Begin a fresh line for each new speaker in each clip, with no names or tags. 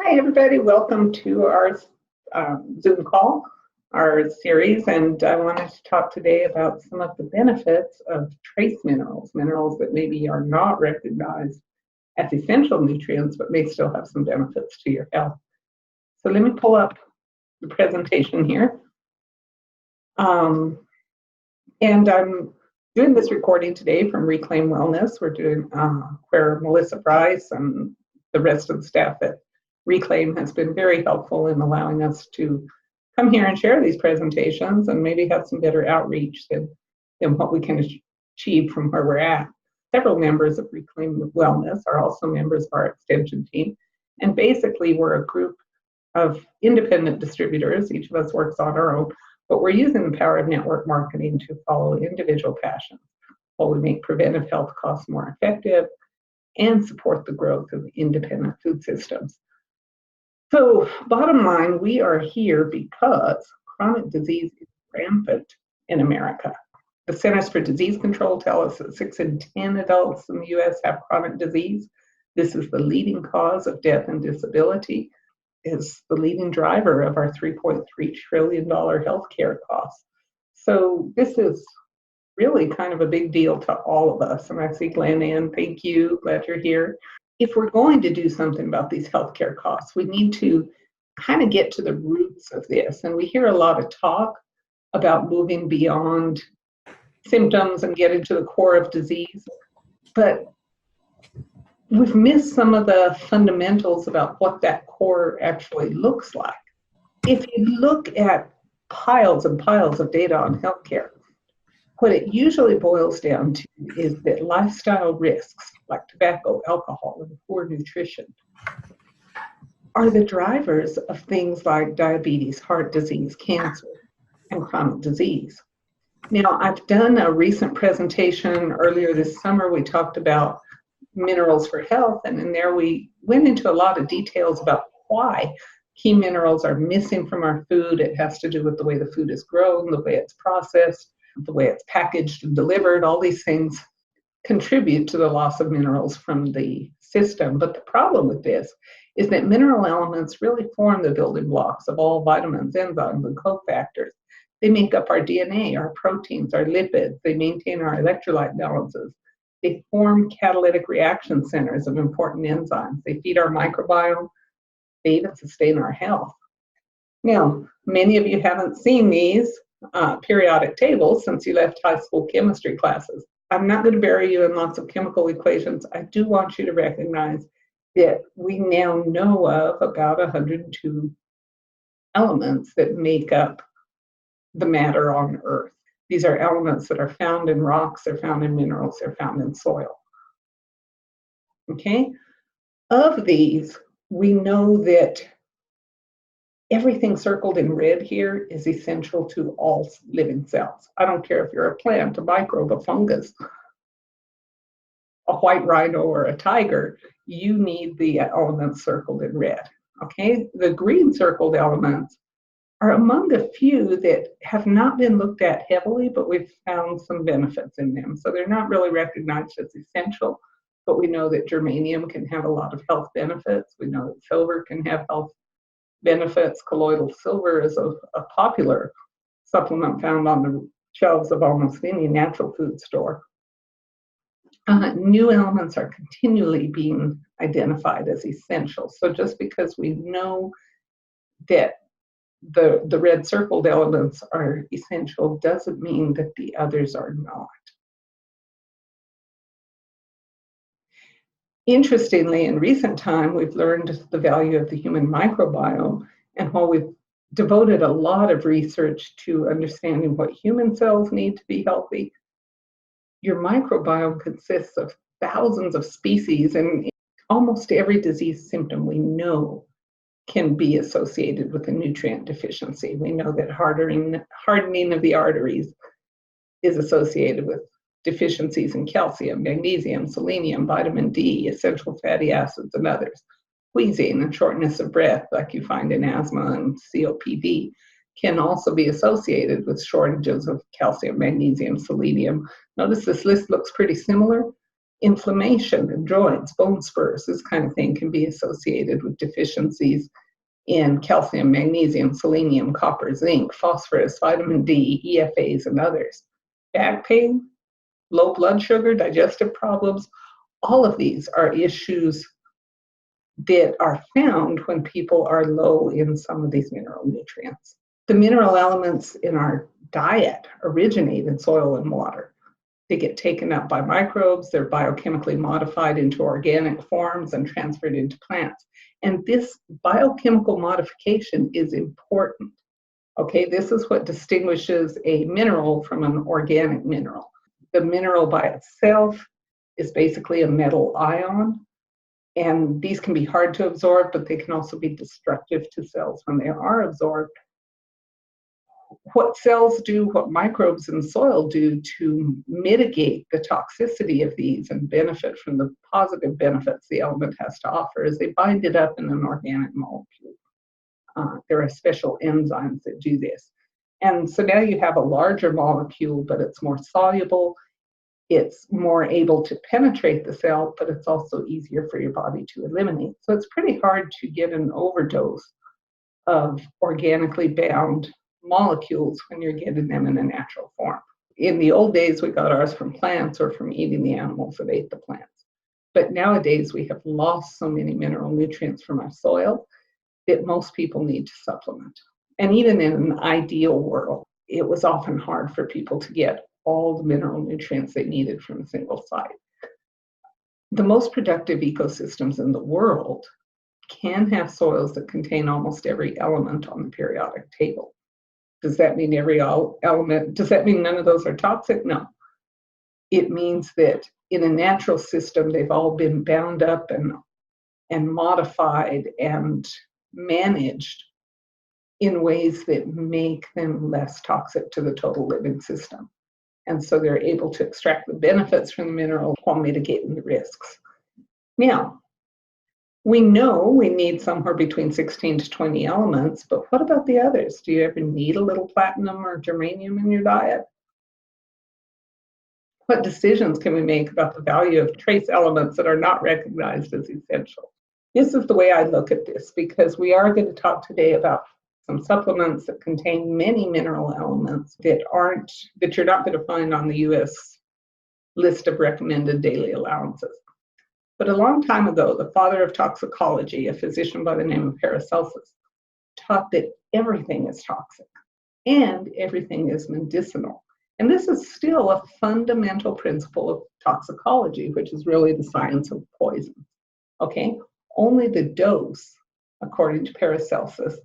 Hi, everybody. Welcome to our Zoom call, our series. And I wanted to talk today about some of the benefits of trace minerals, minerals that maybe are not recognized as essential nutrients, but may still have some benefits to your health. So let me pull up the presentation here. And I'm doing this recording today from Reclaim Wellness. We're doing where Melissa Price and the rest of the staff at Reclaim has been very helpful in allowing us to come here and share these presentations and maybe have some better outreach than what we can achieve from where we're at. Several members of Reclaim Wellness are also members of our extension team. And basically, we're a group of independent distributors. Each of us works on our own, but we're using the power of network marketing to follow individual passions while we make preventive health costs more effective and support the growth of independent food systems. So bottom line, we are here because chronic disease is rampant in America. The Centers for Disease Control tell us that 6 in 10 adults in the U.S. have chronic disease. This is the leading cause of death and disability, is the leading driver of our $3.3 trillion healthcare costs. So this is really kind of a big deal to all of us. And I see Glenn Ann, thank you, glad you're here. If we're going to do something about these healthcare costs, we need to kind of get to the roots of this. And we hear a lot of talk about moving beyond symptoms and getting to the core of disease, but we've missed some of the fundamentals about what that core actually looks like. If you look at piles and piles of data on healthcare, what it usually boils down to is that lifestyle risks like tobacco, alcohol, and poor nutrition are the drivers of things like diabetes, heart disease, cancer, and chronic disease. Now, I've done a recent presentation earlier this summer. We talked about minerals for health, and in there we went into a lot of details about why key minerals are missing from our food. It has to do with the way the food is grown, the way it's processed, the way it's packaged and delivered. All these things contribute to the loss of minerals from the system. But the problem with this is that mineral elements really form the building blocks of all vitamins, enzymes, and cofactors. They make up our DNA, our proteins, our lipids. They maintain our electrolyte balances. They form catalytic reaction centers of important enzymes. They feed our microbiome. They even sustain our health. Now, many of you haven't seen these periodic tables since you left high school chemistry classes. I'm not going to bury you in lots of chemical equations. I do want you to recognize that we now know of about 102 elements that make up the matter on Earth. These are elements that are found in rocks, they're found in minerals, they're found in soil. Okay? Of these, we know that everything circled in red here is essential to all living cells. I don't care if you're a plant, a microbe, a fungus, a white rhino, or a tiger, you need the elements circled in red. Okay? The green circled elements are among the few that have not been looked at heavily, but we've found some benefits in them. So they're not really recognized as essential, but we know that germanium can have a lot of health benefits. We know that silver can have health benefits. Colloidal silver is a popular supplement found on the shelves of almost any natural food store. New elements are continually being identified as essential. So just because we know that the red circled elements are essential doesn't mean that the others are not. Interestingly, in recent time, we've learned the value of the human microbiome, and while we've devoted a lot of research to understanding what human cells need to be healthy, your microbiome consists of thousands of species, and almost every disease symptom we know can be associated with a nutrient deficiency. We know that hardening of the arteries is associated with deficiencies in calcium, magnesium, selenium, vitamin D, essential fatty acids, and others. Wheezing and shortness of breath, like you find in asthma and COPD, can also be associated with shortages of calcium, magnesium, selenium. Notice this list looks pretty similar, Inflammation in joints, bone spurs, this kind of thing can be associated with deficiencies in calcium, magnesium, selenium, copper, zinc, phosphorus, vitamin D, EFAs, and others. Back pain, low blood sugar, digestive problems, all of these are issues that are found when people are low in some of these mineral nutrients. The mineral elements in our diet originate in soil and water. They get taken up by microbes, they're biochemically modified into organic forms and transferred into plants. And this biochemical modification is important. Okay, this is what distinguishes a mineral from an organic mineral. The mineral by itself is basically a metal ion, and these can be hard to absorb, but they can also be destructive to cells when they are absorbed. What cells do, what microbes in soil do to mitigate the toxicity of these and benefit from the positive benefits the element has to offer is they bind it up in an organic molecule. There are special enzymes that do this. And so now you have a larger molecule, but it's more soluble. It's more able to penetrate the cell, but it's also easier for your body to eliminate. So it's pretty hard to get an overdose of organically bound molecules when you're getting them in a natural form. In the old days, we got ours from plants or from eating the animals that ate the plants. But nowadays, we have lost so many mineral nutrients from our soil that most people need to supplement. And even in an ideal world, it was often hard for people to get all the mineral nutrients they needed from a single site. The most productive ecosystems in the world can have soils that contain almost every element on the periodic table. Does that mean every element? Does that mean none of those are toxic? No. It means that in a natural system, they've all been bound up and modified and managed in ways that make them less toxic to the total living system. And so they're able to extract the benefits from the mineral while mitigating the risks. Now, we know we need somewhere between 16 to 20 elements, but what about the others? Do you ever need a little platinum or germanium in your diet? What decisions can we make about the value of trace elements that are not recognized as essential? This is the way I look at this, because we are going to talk today about some supplements that contain many mineral elements that you're not going to find on the US list of recommended daily allowances. But a long time ago, the father of toxicology, a physician by the name of Paracelsus, taught that everything is toxic and everything is medicinal. And this is still a fundamental principle of toxicology, which is really the science of poison. Okay? Only the dose, according to Paracelsus,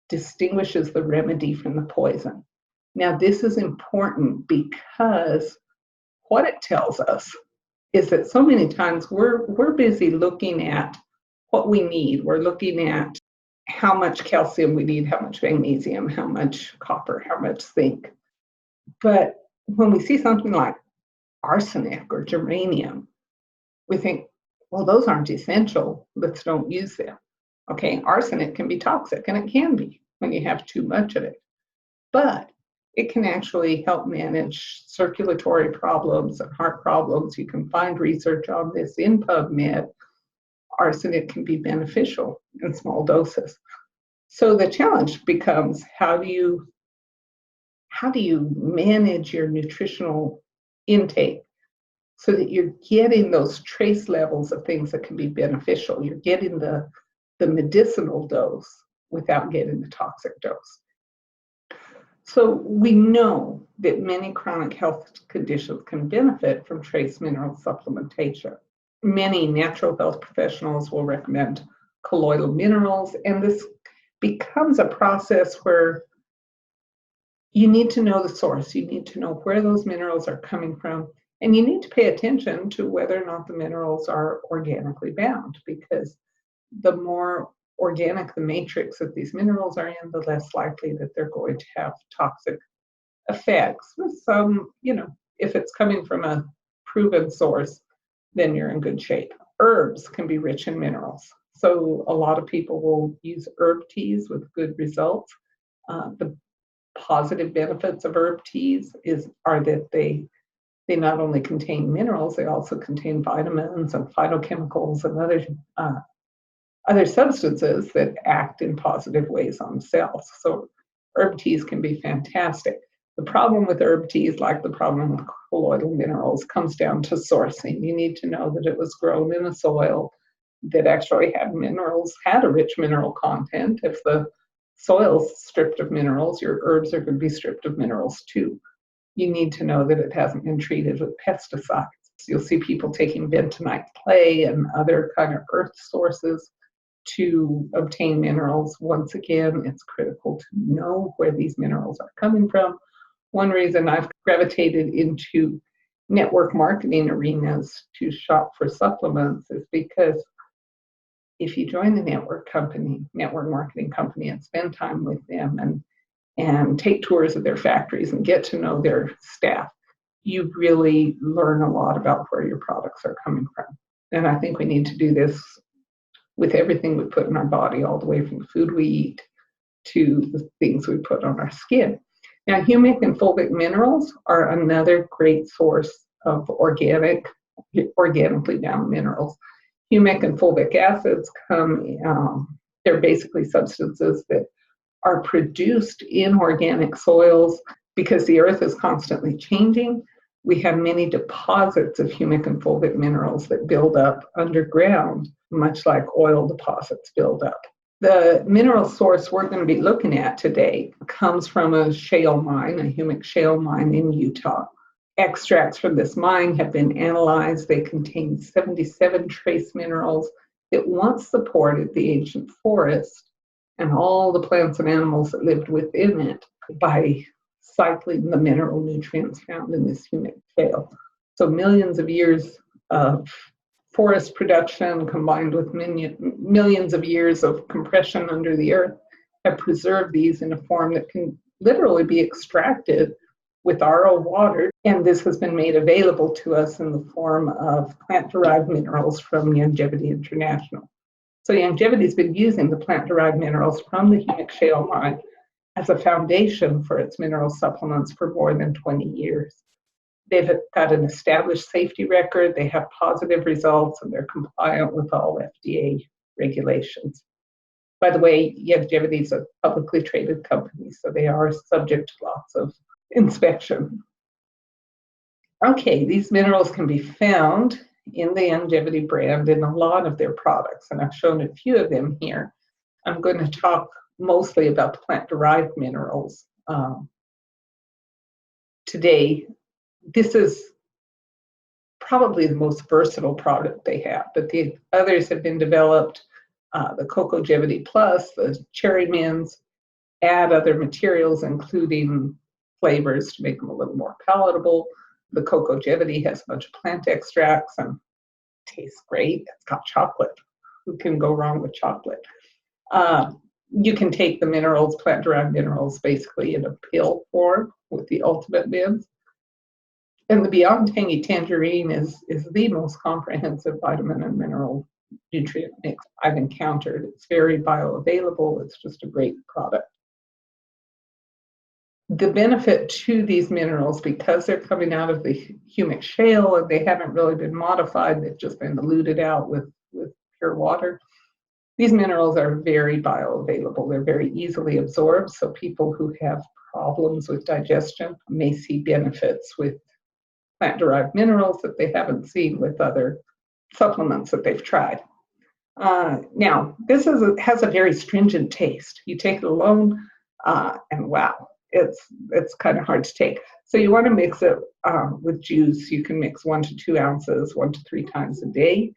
distinguishes the remedy from the poison. Now, this is important because what it tells us is that so many times we're busy looking at what we need. We're looking at how much calcium we need, how much magnesium, how much copper, how much zinc. But when we see something like arsenic or germanium, we think, well, those aren't essential. Let's don't use them. Okay, arsenic can be toxic, and it can be when you have too much of it. But it can actually help manage circulatory problems and heart problems. You can find research on this in PubMed. Arsenic can be beneficial in small doses. So the challenge becomes, how do you manage your nutritional intake so that you're getting those trace levels of things that can be beneficial? You're getting the medicinal dose without getting the toxic dose. So we know that many chronic health conditions can benefit from trace mineral supplementation. Many natural health professionals will recommend colloidal minerals, and this becomes a process where you need to know the source. You need to know where those minerals are coming from, and you need to pay attention to whether or not the minerals are organically bound, because the more organic the matrix that these minerals are in, the less likely that they're going to have toxic effects. With some, if it's coming from a proven source, then you're in good shape. Herbs can be rich in minerals. So a lot of people will use herb teas with good results. The positive benefits of herb teas are that they They not only contain minerals, they also contain vitamins and phytochemicals and other substances that act in positive ways on cells. So herb teas can be fantastic. The problem with herb teas, like the problem with colloidal minerals, comes down to sourcing. You need to know that it was grown in a soil that actually had a rich mineral content. If the soil's stripped of minerals, your herbs are going to be stripped of minerals too. You need to know that it hasn't been treated with pesticides. You'll see people taking bentonite clay and other kind of earth sources to obtain minerals. Once again, it's critical to know where these minerals are coming from. One reason I've gravitated into network marketing arenas to shop for supplements is because if you join the network marketing company, and spend time with them and take tours of their factories and get to know their staff, you really learn a lot about where your products are coming from. And I think we need to do this with everything we put in our body, all the way from the food we eat to the things we put on our skin. Now, humic and fulvic minerals are another great source of organically bound minerals. Humic and fulvic acids they're basically substances that are produced in organic soils. Because the earth is constantly changing, we have many deposits of humic and fulvic minerals that build up underground, much like oil deposits build up. The mineral source we're going to be looking at today comes from a shale mine, a humic shale mine in Utah. Extracts from this mine have been analyzed. They contain 77 trace minerals that once supported the ancient forest and all the plants and animals that lived within it by cycling the mineral nutrients found in this humic shale. So millions of years of forest production combined with millions of years of compression under the earth have preserved these in a form that can literally be extracted with RO water. And this has been made available to us in the form of plant-derived minerals from Longevity International. So Longevity's been using the plant-derived minerals from the humic shale mine as a foundation for its mineral supplements for more than 20 years. They've got an established safety record, they have positive results, and they're compliant with all FDA regulations. By the way, Longevity is a publicly traded company, so they are subject to lots of inspection. Okay, these minerals can be found in the Longevity brand in a lot of their products, and I've shown a few of them here. I'm going to talk mostly about the plant-derived minerals today. This is probably the most versatile product they have, but the others have been developed. The Cocogevity Plus, the Cherry Mints, add other materials, including flavors to make them a little more palatable. The Cocogevity has a bunch of plant extracts and tastes great. It's got chocolate. Who can go wrong with chocolate? You can take the minerals, plant-derived minerals, basically in a pill form with the Ultimate Mints. And the Beyond Tangy Tangerine is the most comprehensive vitamin and mineral nutrient mix I've encountered. It's very bioavailable. It's just a great product. The benefit to these minerals, because they're coming out of the humic shale and they haven't really been modified, they've just been diluted out with pure water. These minerals are very bioavailable. They're very easily absorbed, so people who have problems with digestion may see benefits with plant-derived minerals that they haven't seen with other supplements that they've tried. Now, this has a very stringent taste. You take it alone, and wow, it's kind of hard to take. So you want to mix it with juice. You can mix 1 to 2 ounces 1 to 3 times a day.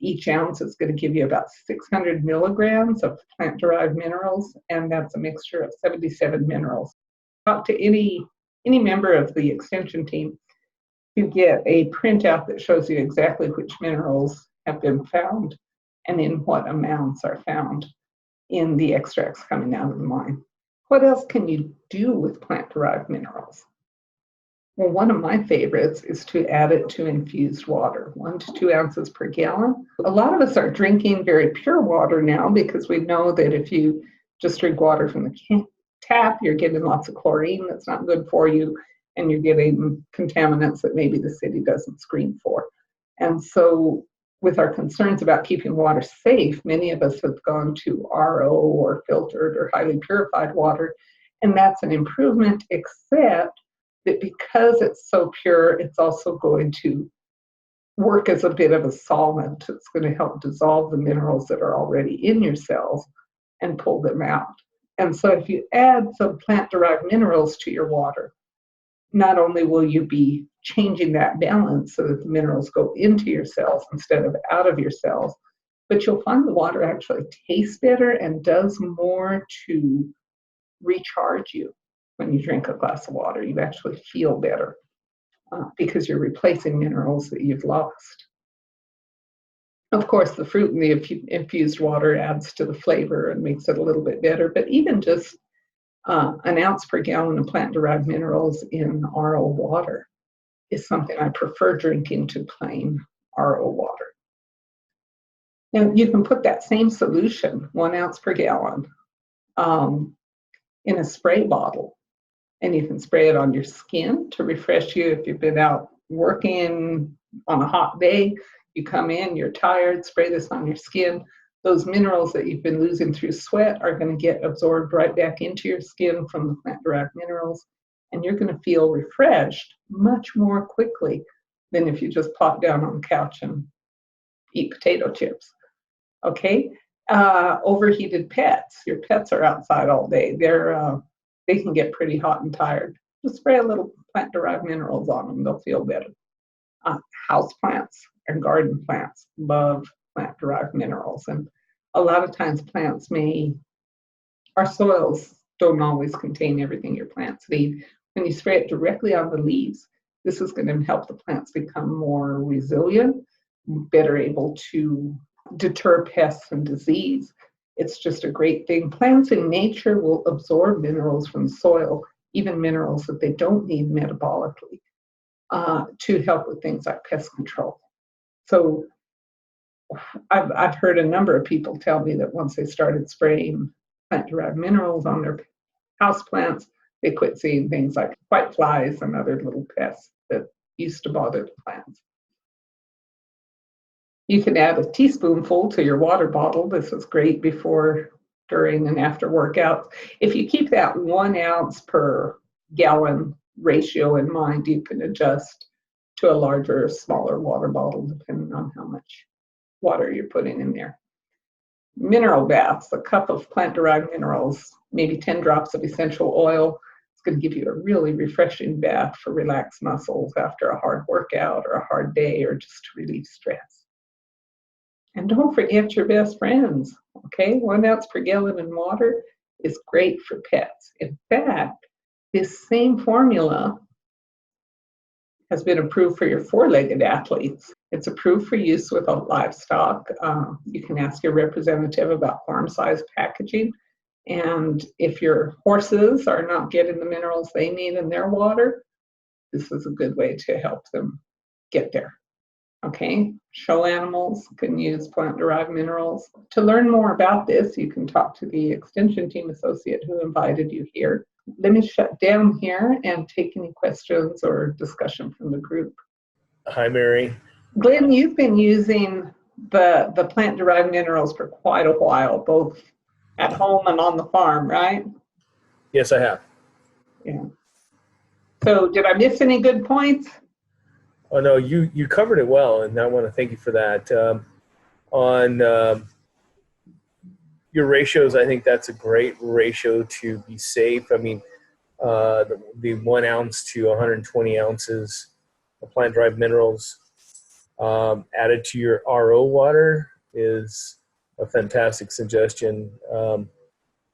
Each ounce is going to give you about 600 milligrams of plant-derived minerals, and that's a mixture of 77 minerals. Talk to any member of the extension team to get a printout that shows you exactly which minerals have been found and in what amounts are found in the extracts coming out of the mine. What else can you do with plant-derived minerals? Well, one of my favorites is to add it to infused water, 1 to 2 ounces per gallon. A lot of us are drinking very pure water now because we know that if you just drink water from the tap, you're getting lots of chlorine that's not good for you. and you're getting contaminants that maybe the city doesn't screen for. And so with our concerns about keeping water safe, many of us have gone to RO or filtered or highly purified water, and that's an improvement, except that because it's so pure, it's also going to work as a bit of a solvent. It's going to help dissolve the minerals that are already in your cells and pull them out. And so if you add some plant-derived minerals to your water, not only will you be changing that balance so that the minerals go into your cells instead of out of your cells, but you'll find the water actually tastes better and does more to recharge you. When you drink a glass of water, you actually feel better because you're replacing minerals that you've lost. Of course, the fruit in the infused water adds to the flavor and makes it a little bit better, but even just an ounce per gallon of plant-derived minerals in RO water is something I prefer drinking to plain RO water. Now, you can put that same solution, 1 ounce per gallon, in a spray bottle, and you can spray it on your skin to refresh you if you've been out working on a hot day. You come in, you're tired, spray this on your skin. Those minerals that you've been losing through sweat are going to get absorbed right back into your skin from the plant-derived minerals, and you're going to feel refreshed much more quickly than if you just plop down on the couch and eat potato chips. Okay? Overheated pets. Your pets are outside all day. They can get pretty hot and tired. Just spray a little plant-derived minerals on them. They'll feel better. House plants and garden plants love plant-derived minerals. And a lot of times our soils don't always contain everything your plants need. When you spray it directly on the leaves, this is going to help the plants become more resilient, better able to deter pests and disease. It's just a great thing. Plants in nature will absorb minerals from the soil, even minerals that they don't need metabolically, to help with things like pest control. So I've heard a number of people tell me that once they started spraying plant-derived minerals on their houseplants, they quit seeing things like whiteflies and other little pests that used to bother the plants. You can add a teaspoonful to your water bottle. This is great before, during, and after workouts. If you keep that 1 ounce per gallon ratio in mind, you can adjust to a larger or smaller water bottle depending on how much water you're putting in there. Mineral baths, a cup of plant-derived minerals, maybe 10 drops of essential oil. It's going to give you a really refreshing bath for relaxed muscles after a hard workout or a hard day or just to relieve stress. And don't forget your best friends, okay? 1 ounce per gallon in water is great for pets. In fact, this same formula has been approved for your four-legged athletes. It's approved for use with livestock. You can ask your representative about farm-size packaging. And if your horses are not getting the minerals they need in their water, this is a good way to help them get there. Okay, show animals can use plant-derived minerals. To learn more about this, you can talk to the extension team associate who invited you here. Let me shut down here and take any questions or discussion from the group.
Hi, Mary.
Glenn, you've been using the plant-derived minerals for quite a while, both at home and on the farm, right?
Yes, I have.
Yeah. So did I miss any good points?
Oh, no, you covered it well, and I want to thank you for that. On your ratios, I think that's a great ratio to be safe. I mean, the 1 ounce to 120 ounces of plant-derived minerals added to your RO water is a fantastic suggestion. So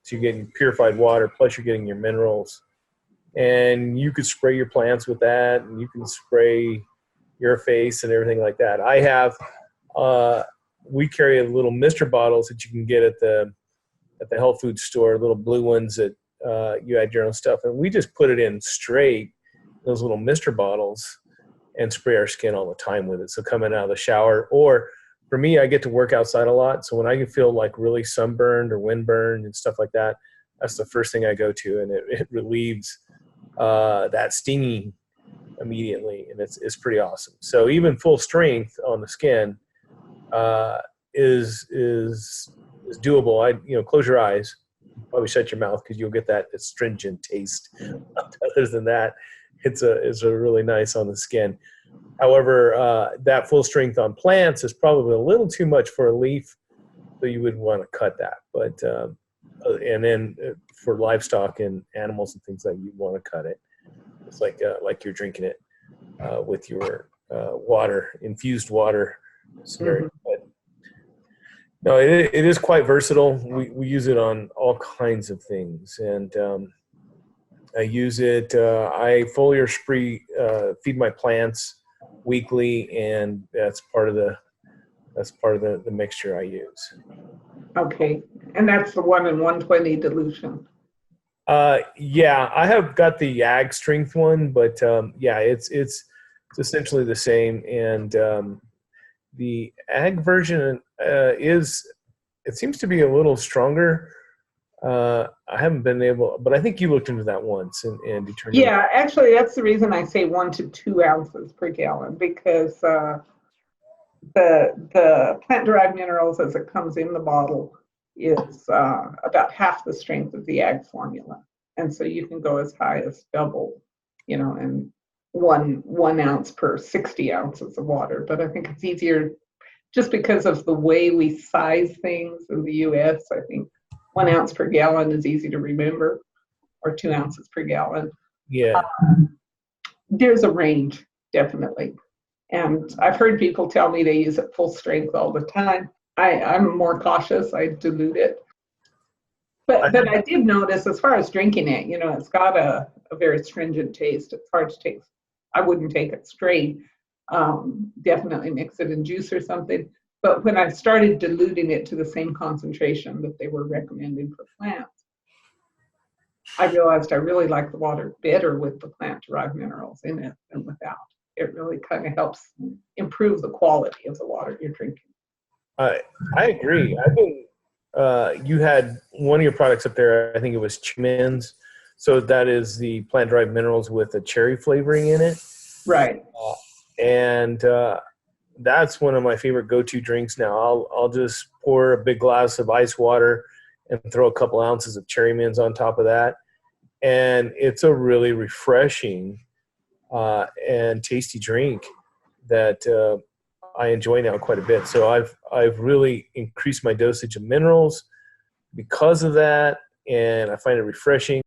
you're getting purified water, plus you're getting your minerals. And you could spray your plants with that, and you can spray your face and everything like that. I have, we carry little Mister bottles that you can get at the health food store, little blue ones that you add your own stuff. And we just put it in straight, those little Mister bottles, and spray our skin all the time with it. So coming out of the shower, or for me, I get to work outside a lot. So when I feel like really sunburned or windburned and stuff like that, that's the first thing I go to, and it relieves that stinging immediately, and it's pretty awesome. So even full strength on the skin is doable. Close your eyes, probably shut your mouth because you'll get that astringent taste. Other than that, it's a really nice on the skin. However, that full strength on plants is probably a little too much for a leaf, so you would want to cut that. But and then for livestock and animals and things like you want to cut it. It's like you're drinking it with your infused water scenario.
Mm-hmm.
But no, it is quite versatile. We use it on all kinds of things, and I use it. I foliar spree feed my plants weekly, and that's part of the mixture I use.
Okay, and that's the 1 in 120 dilution.
Yeah, I have got the ag strength one, but yeah, it's essentially the same. And the ag version it seems to be a little stronger. I haven't been able, but I think you looked into that once and determined.
Yeah, actually, that's the reason I say 1 to 2 ounces per gallon, because the plant-derived minerals as it comes in the bottle is about half the strength of the ag formula, and so you can go as high as double, and one ounce per 60 ounces of water. But I think it's easier just because of the way we size things in the U.S. I think 1 ounce per gallon is easy to remember, or 2 ounces per gallon.
Yeah.
There's a range, definitely. And I've heard people tell me they use it full strength all the time. I'm more cautious. I dilute it. But I did notice, as far as drinking it, it's got a very stringent taste. It's hard to take. I wouldn't take it straight. Definitely mix it in juice or something. But when I started diluting it to the same concentration that they were recommending for plants, I realized I really like the water better with the plant-derived minerals in it than without. It really kind of helps improve the quality of the water you're drinking.
I agree. I think you had one of your products up there. I think it was Chimens. So that is the plant-derived minerals with a cherry flavoring in it.
Right.
And that's one of my favorite go-to drinks now. I'll just pour a big glass of ice water and throw a couple ounces of cherry mints on top of that. And it's a really refreshing and tasty drink that I enjoy now quite a bit. So I've really increased my dosage of minerals because of that, and I find it refreshing.